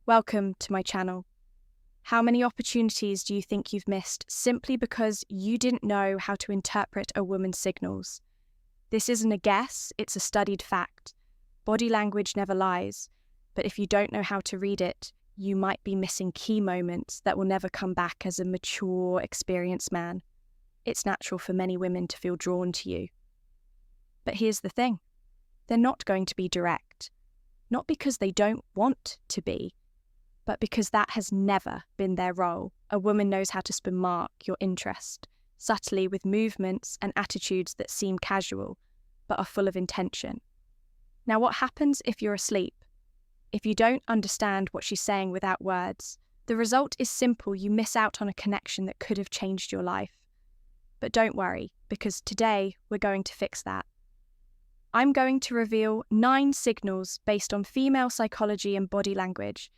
Welcome to my channel. How many opportunities do you think you've missed simply because you didn't know how to interpret a woman's signals? This isn't a guess, it's a studied fact. Body language never lies, but if you don't know how to read it, you might be missing key moments that will never come back as a mature, experienced man. It's natural for many women to feel drawn to you. But here's the thing, they're not going to be direct. Not because they don't want to be, but because that has never been their role. A woman knows how to mark your interest, subtly with movements and attitudes that seem casual, but are full of intention. Now, what happens if you're asleep? If you don't understand what she's saying without words, the result is simple: you miss out on a connection that could have changed your life. But don't worry, because today we're going to fix that. I'm going to reveal 9 signals based on female psychology and body language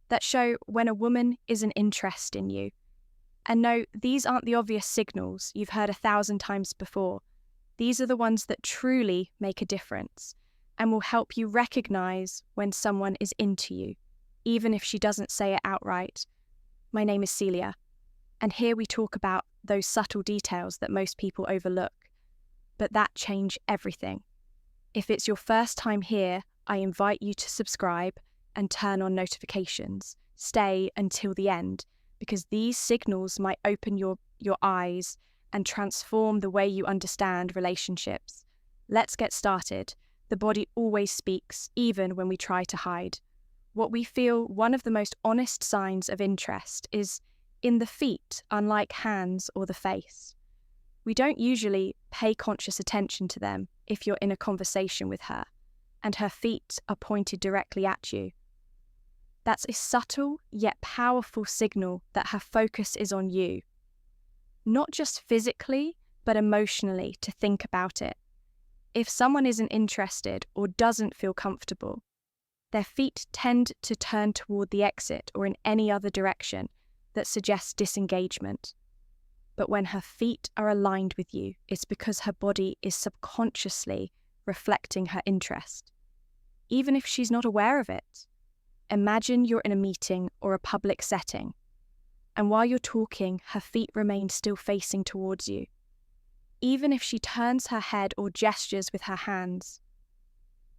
that show when a woman is an interest in you. And no, these aren't the obvious signals you've heard 1,000 times before. These are the ones that truly make a difference and will help you recognize when someone is into you, even if she doesn't say it outright. My name is Celia, and here we talk about those subtle details that most people overlook, but that change everything. If it's your first time here, I invite you to subscribe and turn on notifications. Stay until the end, because these signals might open your eyes and transform the way you understand relationships. Let's get started. The body always speaks, even when we try to hide. What we feel one of the most honest signs of interest is in the feet, unlike hands or the face. We don't usually pay conscious attention to them if you're in a conversation with her, and her feet are pointed directly at you. That's a subtle yet powerful signal that her focus is on you. Not just physically, but emotionally, to think about it. If someone isn't interested or doesn't feel comfortable, their feet tend to turn toward the exit or in any other direction that suggests disengagement. But when her feet are aligned with you, it's because her body is subconsciously reflecting her interest, even if she's not aware of it. Imagine you're in a meeting or a public setting, and while you're talking, her feet remain still facing towards you, even if she turns her head or gestures with her hands.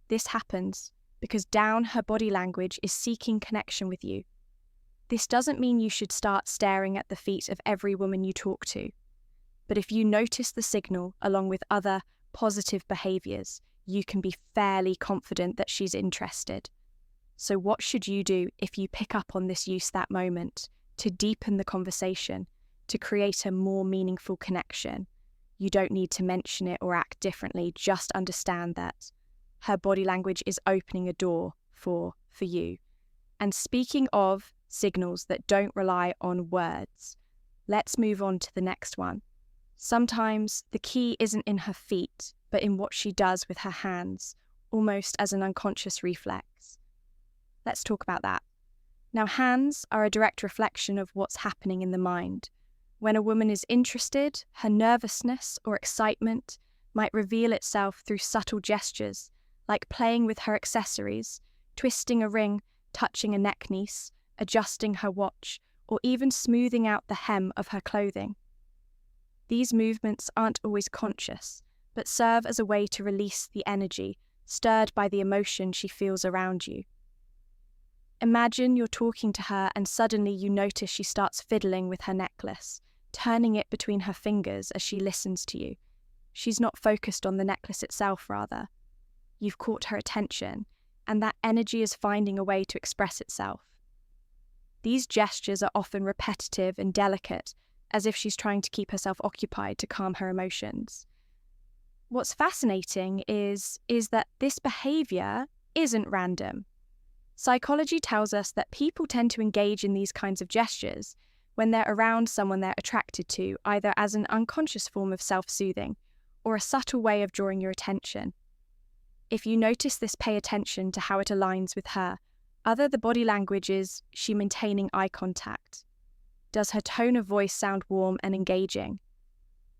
This happens because her body language is seeking connection with you. This doesn't mean you should start staring at the feet of every woman you talk to, but if you notice the signal along with other positive behaviors, you can be fairly confident that she's interested. So what should you do if you pick up on this use that moment to deepen the conversation, to create a more meaningful connection? You don't need to mention it or act differently, just understand that her body language is opening a door for you. And speaking of signals that don't rely on words, let's move on to the next one. Sometimes the key isn't in her feet, but in what she does with her hands, almost as an unconscious reflex. Let's talk about that. Now, hands are a direct reflection of what's happening in the mind. When a woman is interested, her nervousness or excitement might reveal itself through subtle gestures, like playing with her accessories, twisting a ring, touching a necklace, adjusting her watch, or even smoothing out the hem of her clothing. These movements aren't always conscious, but serve as a way to release the energy stirred by the emotion she feels around you. Imagine you're talking to her and suddenly you notice she starts fiddling with her necklace, turning it between her fingers as she listens to you. She's not focused on the necklace itself, rather. You've caught her attention, and that energy is finding a way to express itself. These gestures are often repetitive and delicate, as if she's trying to keep herself occupied to calm her emotions. What's fascinating is that this behavior isn't random. Psychology tells us that people tend to engage in these kinds of gestures when they're around someone they're attracted to, either as an unconscious form of self-soothing or a subtle way of drawing your attention. If you notice this, pay attention to how it aligns with her. The body language is she maintaining eye contact? Does her tone of voice sound warm and engaging?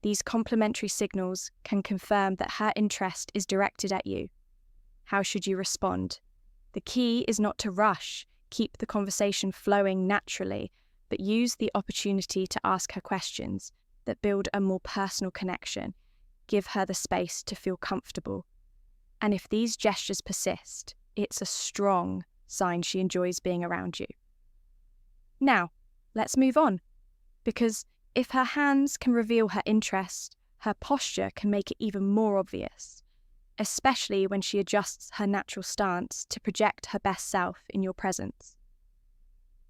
These complementary signals can confirm that her interest is directed at you. How should you respond? The key is not to rush, keep the conversation flowing naturally, but use the opportunity to ask her questions that build a more personal connection. Give her the space to feel comfortable. And if these gestures persist, it's a strong sign she enjoys being around you. Now, let's move on, because if her hands can reveal her interest, her posture can make it even more obvious, especially when she adjusts her natural stance to project her best self in your presence.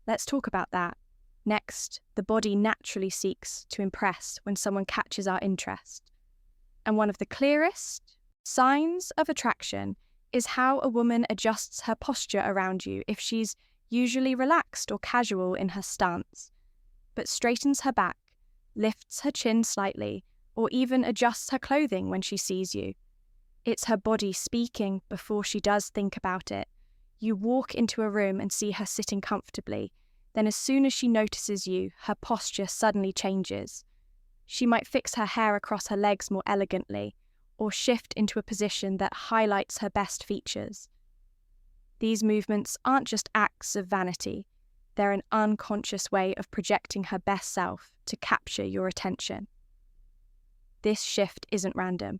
Let's talk about that. Next, the body naturally seeks to impress when someone catches our interest. And one of the clearest signs of attraction is how a woman adjusts her posture around you if she's usually relaxed or casual in her stance, but straightens her back, lifts her chin slightly, or even adjusts her clothing when she sees you. It's her body speaking before she does think about it. You walk into a room and see her sitting comfortably. Then as soon as she notices you, her posture suddenly changes. She might fix her hair across her legs more elegantly, or shift into a position that highlights her best features. These movements aren't just acts of vanity. They're an unconscious way of projecting her best self to capture your attention. This shift isn't random.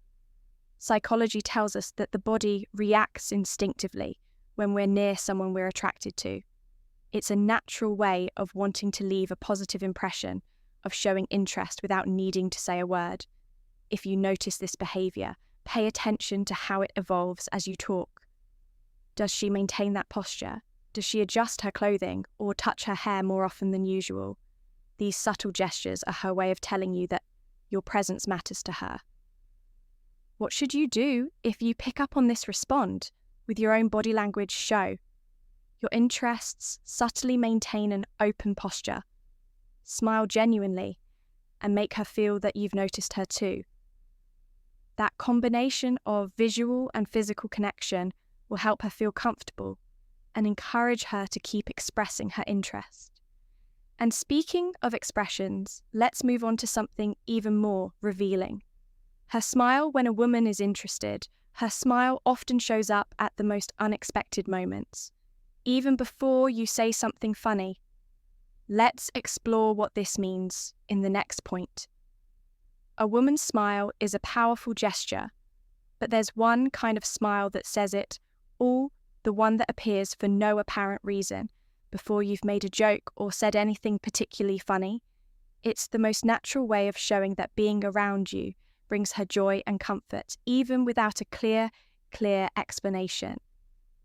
Psychology tells us that the body reacts instinctively when we're near someone we're attracted to. It's a natural way of wanting to leave a positive impression, of showing interest without needing to say a word. If you notice this behavior, pay attention to how it evolves as you talk. Does she maintain that posture? Does she adjust her clothing or touch her hair more often than usual? These subtle gestures are her way of telling you that your presence matters to her. What should you do if you pick up on this respond? With your own body language, show. Your interests subtly maintain an open posture. Smile genuinely and make her feel that you've noticed her too. That combination of visual and physical connection will help her feel comfortable and encourage her to keep expressing her interest. And speaking of expressions, let's move on to something even more revealing. Her smile when a woman is interested. Her smile often shows up at the most unexpected moments, even before you say something funny. Let's explore what this means in the next point. A woman's smile is a powerful gesture, but there's one kind of smile that says it all, the one that appears for no apparent reason, before you've made a joke or said anything particularly funny. It's the most natural way of showing that being around you brings her joy and comfort, even without a clear explanation.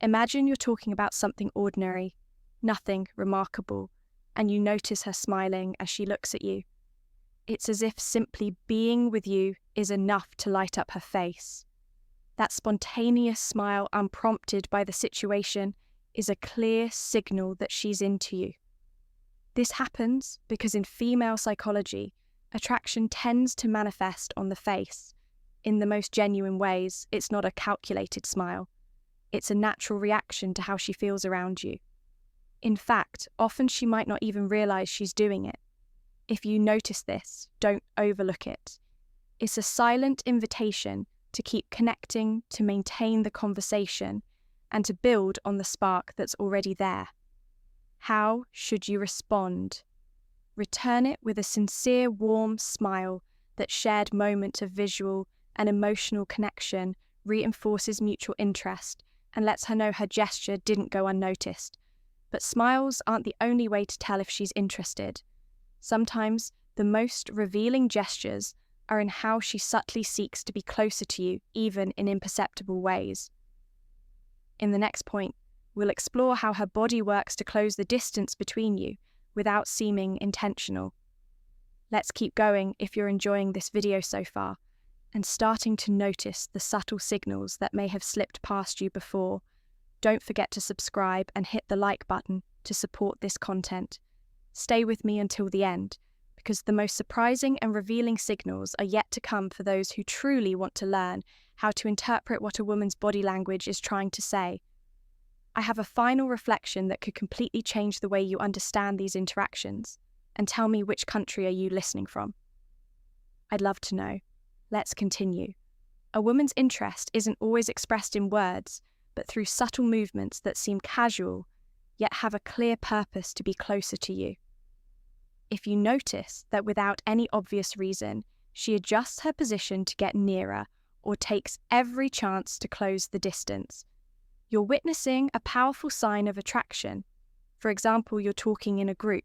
Imagine you're talking about something ordinary, nothing remarkable, and you notice her smiling as she looks at you. It's as if simply being with you is enough to light up her face. That spontaneous smile, unprompted by the situation, is a clear signal that she's into you. This happens because in female psychology, attraction tends to manifest on the face. In the most genuine ways, it's not a calculated smile. It's a natural reaction to how she feels around you. In fact, often she might not even realize she's doing it. If you notice this, don't overlook it. It's a silent invitation to keep connecting, to maintain the conversation, and to build on the spark that's already there. How should you respond? Return it with a sincere, warm smile. That shared moment of visual and emotional connection reinforces mutual interest and lets her know her gesture didn't go unnoticed. But smiles aren't the only way to tell if she's interested. Sometimes the most revealing gestures are in how she subtly seeks to be closer to you, even in imperceptible ways. In the next point, we'll explore how her body works to close the distance between you without seeming intentional. Let's keep going if you're enjoying this video so far and starting to notice the subtle signals that may have slipped past you before. Don't forget to subscribe and hit the like button to support this content. Stay with me until the end, because the most surprising and revealing signals are yet to come for those who truly want to learn how to interpret what a woman's body language is trying to say. I have a final reflection that could completely change the way you understand these interactions. And tell me, which country are you listening from? I'd love to know. Let's continue. A woman's interest isn't always expressed in words, but through subtle movements that seem casual, yet have a clear purpose to be closer to you. If you notice that without any obvious reason, she adjusts her position to get nearer or takes every chance to close the distance, you're witnessing a powerful sign of attraction. For example, you're talking in a group,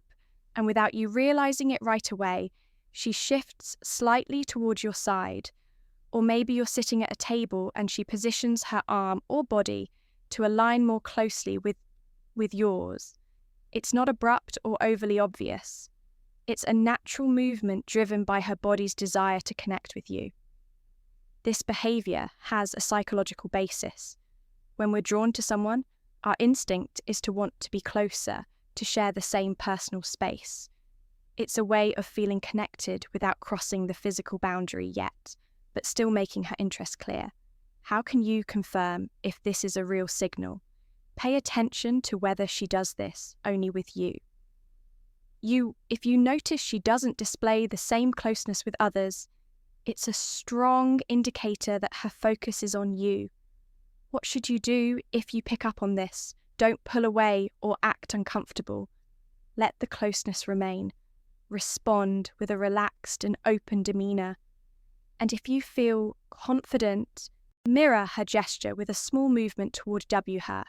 and without you realizing it right away, she shifts slightly towards your side. Or maybe you're sitting at a table and she positions her arm or body to align more closely with yours. It's not abrupt or overly obvious. It's a natural movement driven by her body's desire to connect with you. This behavior has a psychological basis. When we're drawn to someone, our instinct is to want to be closer, to share the same personal space. It's a way of feeling connected without crossing the physical boundary yet, but still making her interest clear. How can you confirm if this is a real signal? Pay attention to whether she does this only with you. If you notice she doesn't display the same closeness with others, it's a strong indicator that her focus is on you. What should you do if you pick up on this? Don't pull away or act uncomfortable. Let the closeness remain. Respond with a relaxed and open demeanor. And if you feel confident, mirror her gesture with a small movement toward her.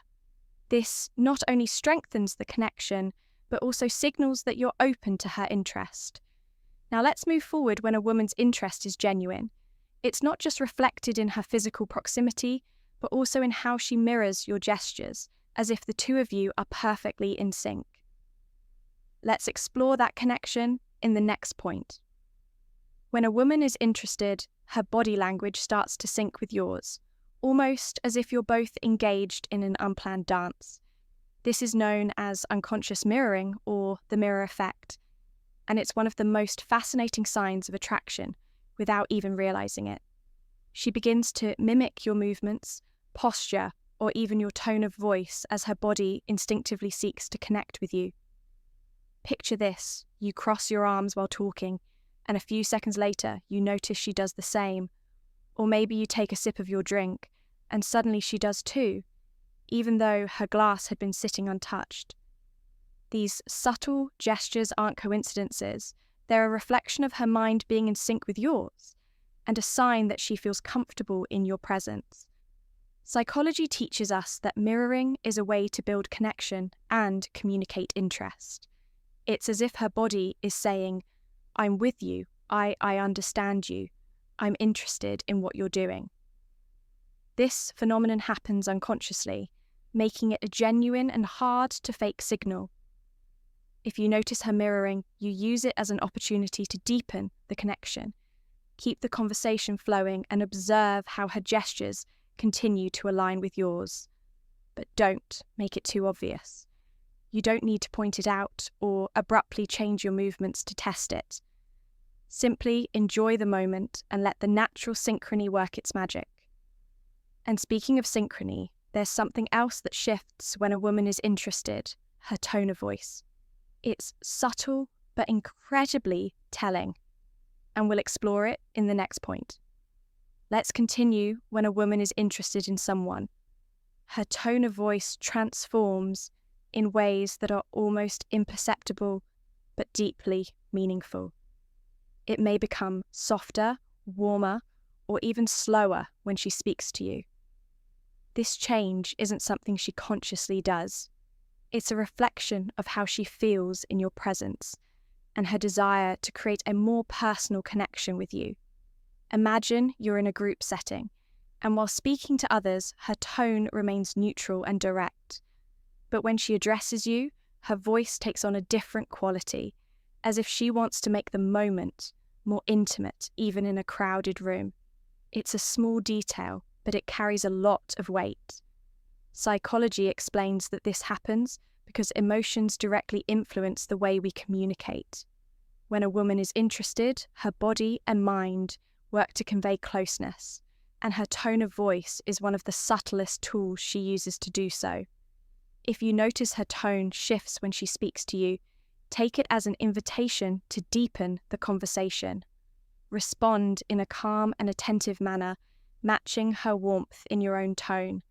This not only strengthens the connection, but also signals that you're open to her interest. Now let's move forward when a woman's interest is genuine. It's not just reflected in her physical proximity, but also in how she mirrors your gestures, as if the two of you are perfectly in sync. Let's explore that connection in the next point. When a woman is interested, her body language starts to sync with yours, almost as if you're both engaged in an unplanned dance. This is known as unconscious mirroring or the mirror effect, and it's one of the most fascinating signs of attraction without even realizing it. She begins to mimic your movements, posture, or even your tone of voice as her body instinctively seeks to connect with you. Picture this: you cross your arms while talking, and a few seconds later you notice she does the same. Or maybe you take a sip of your drink, and suddenly she does too, even though her glass had been sitting untouched. These subtle gestures aren't coincidences. They're a reflection of her mind being in sync with yours, and a sign that she feels comfortable in your presence. Psychology teaches us that mirroring is a way to build connection and communicate interest. It's as if her body is saying, "I'm with you, I understand you, I'm interested in what you're doing." This phenomenon happens unconsciously, making it a genuine and hard-to-fake signal. If you notice her mirroring, you use it as an opportunity to deepen the connection. Keep the conversation flowing and observe how her gestures continue to align with yours. But don't make it too obvious. You don't need to point it out or abruptly change your movements to test it. Simply enjoy the moment and let the natural synchrony work its magic. And speaking of synchrony, there's something else that shifts when a woman is interested: her tone of voice. It's subtle but incredibly telling, and we'll explore it in the next point. Let's continue when a woman is interested in someone. Her tone of voice transforms in ways that are almost imperceptible but deeply meaningful. It may become softer, warmer, or even slower when she speaks to you. This change isn't something she consciously does. It's a reflection of how she feels in your presence and her desire to create a more personal connection with you. Imagine you're in a group setting, and while speaking to others, her tone remains neutral and direct. But when she addresses you, her voice takes on a different quality, as if she wants to make the moment more intimate, even in a crowded room. It's a small detail, but it carries a lot of weight. Psychology explains that this happens because emotions directly influence the way we communicate. When a woman is interested, her body and mind work to convey closeness, and her tone of voice is one of the subtlest tools she uses to do so. If you notice her tone shifts when she speaks to you, take it as an invitation to deepen the conversation. Respond in a calm and attentive manner, matching her warmth in your own tone.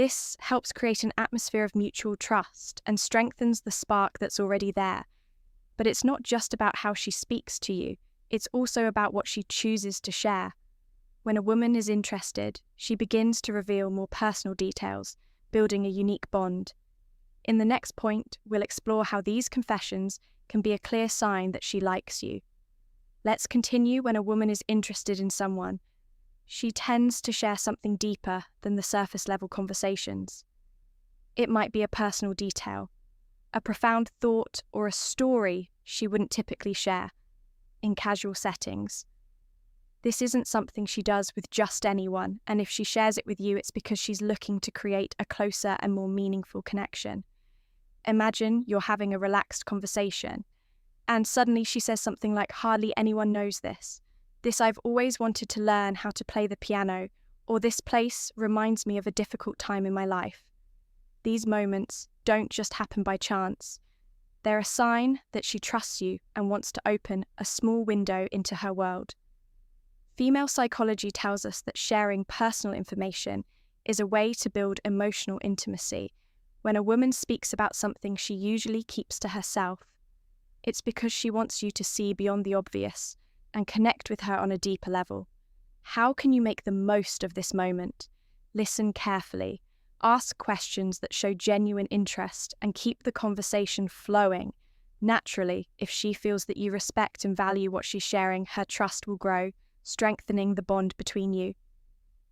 This helps create an atmosphere of mutual trust and strengthens the spark that's already there. But it's not just about how she speaks to you, it's also about what she chooses to share. When a woman is interested, she begins to reveal more personal details, building a unique bond. In the next point, we'll explore how these confessions can be a clear sign that she likes you. Let's continue. When a woman is interested in someone, she tends to share something deeper than the surface-level conversations. It might be a personal detail, a profound thought, or a story she wouldn't typically share in casual settings. This isn't something she does with just anyone, and if she shares it with you, it's because she's looking to create a closer and more meaningful connection. Imagine you're having a relaxed conversation, and suddenly she says something like, "Hardly anyone knows this. This I've always wanted to learn how to play the piano," or "This place reminds me of a difficult time in my life." These moments don't just happen by chance. They're a sign that she trusts you and wants to open a small window into her world. Female psychology tells us that sharing personal information is a way to build emotional intimacy. When a woman speaks about something she usually keeps to herself, it's because she wants you to see beyond the obvious and connect with her on a deeper level. How can you make the most of this moment? Listen carefully, ask questions that show genuine interest, and keep the conversation flowing. Naturally, if she feels that you respect and value what she's sharing, her trust will grow, strengthening the bond between you.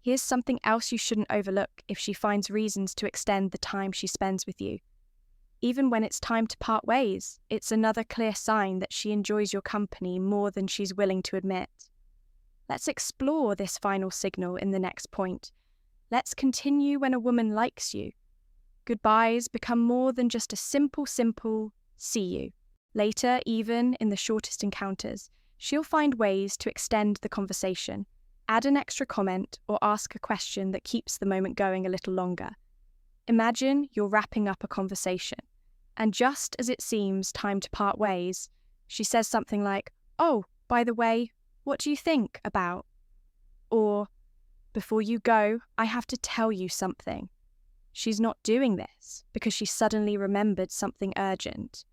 Here's something else you shouldn't overlook: if she finds reasons to extend the time she spends with you. Even when it's time to part ways, it's another clear sign that she enjoys your company more than she's willing to admit. Let's explore this final signal in the next point. Let's continue. When a woman likes you, goodbyes become more than just a simple "see you." Later, even in the shortest encounters, she'll find ways to extend the conversation, add an extra comment, or ask a question that keeps the moment going a little longer. Imagine you're wrapping up a conversation, and just as it seems time to part ways, she says something like, "Oh, by the way, what do you think about?" Or, "Before you go, I have to tell you something." She's not doing this because she suddenly remembered something urgent.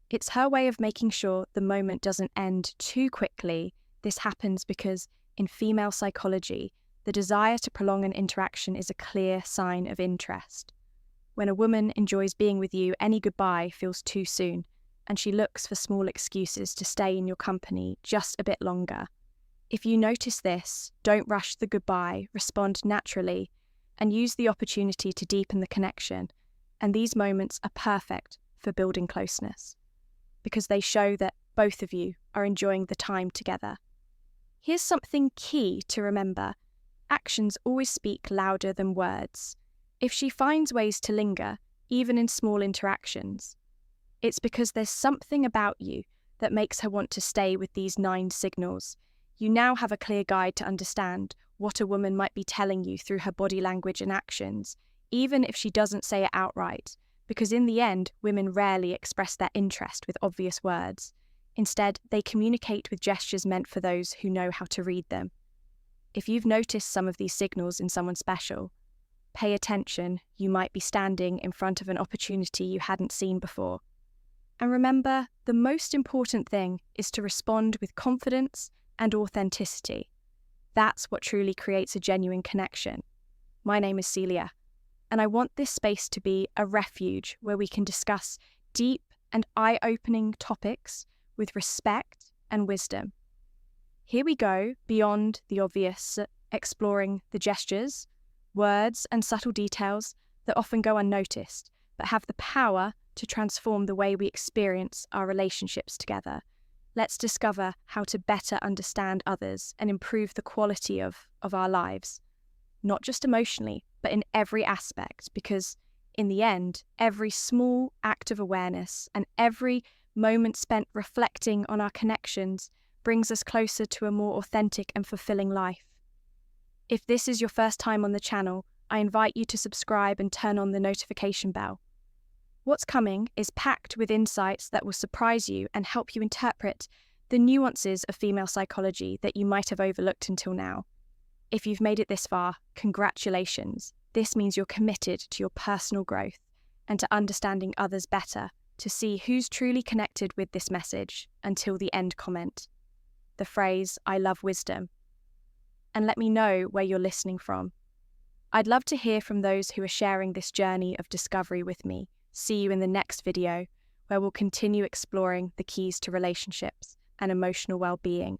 It's her way of making sure the moment doesn't end too quickly. This happens because, in female psychology, the desire to prolong an interaction is a clear sign of interest. When a woman enjoys being with you, any goodbye feels too soon, and she looks for small excuses to stay in your company just a bit longer. If you notice this, don't rush the goodbye, respond naturally, and use the opportunity to deepen the connection. And these moments are perfect for building closeness, because they show that both of you are enjoying the time together. Here's something key to remember: actions always speak louder than words. If she finds ways to linger, even in small interactions, it's because there's something about you that makes her want to stay with these 9 signals. You now have a clear guide to understand what a woman might be telling you through her body language and actions, even if she doesn't say it outright, because in the end, women rarely express their interest with obvious words. Instead, they communicate with gestures meant for those who know how to read them. If you've noticed some of these signals in someone special, pay attention. You might be standing in front of an opportunity you hadn't seen before. And remember, the most important thing is to respond with confidence and authenticity. That's what truly creates a genuine connection. My name is Celia, and I want this space to be a refuge where we can discuss deep and eye-opening topics with respect and wisdom. Here we go beyond the obvious, exploring the gestures, words, and subtle details that often go unnoticed, but have the power to transform the way we experience our relationships together. Let's discover how to better understand others and improve the quality of our lives, not just emotionally, but in every aspect, because in the end, every small act of awareness and every moment spent reflecting on our connections brings us closer to a more authentic and fulfilling life. If this is your first time on the channel, I invite you to subscribe and turn on the notification bell. What's coming is packed with insights that will surprise you and help you interpret the nuances of female psychology that you might have overlooked until now. If you've made it this far, congratulations. This means you're committed to your personal growth and to understanding others better, to see who's truly connected with this message until the end comment, the phrase, "I love wisdom." And let me know where you're listening from. I'd love to hear from those who are sharing this journey of discovery with me. See you in the next video, where we'll continue exploring the keys to relationships and emotional well-being.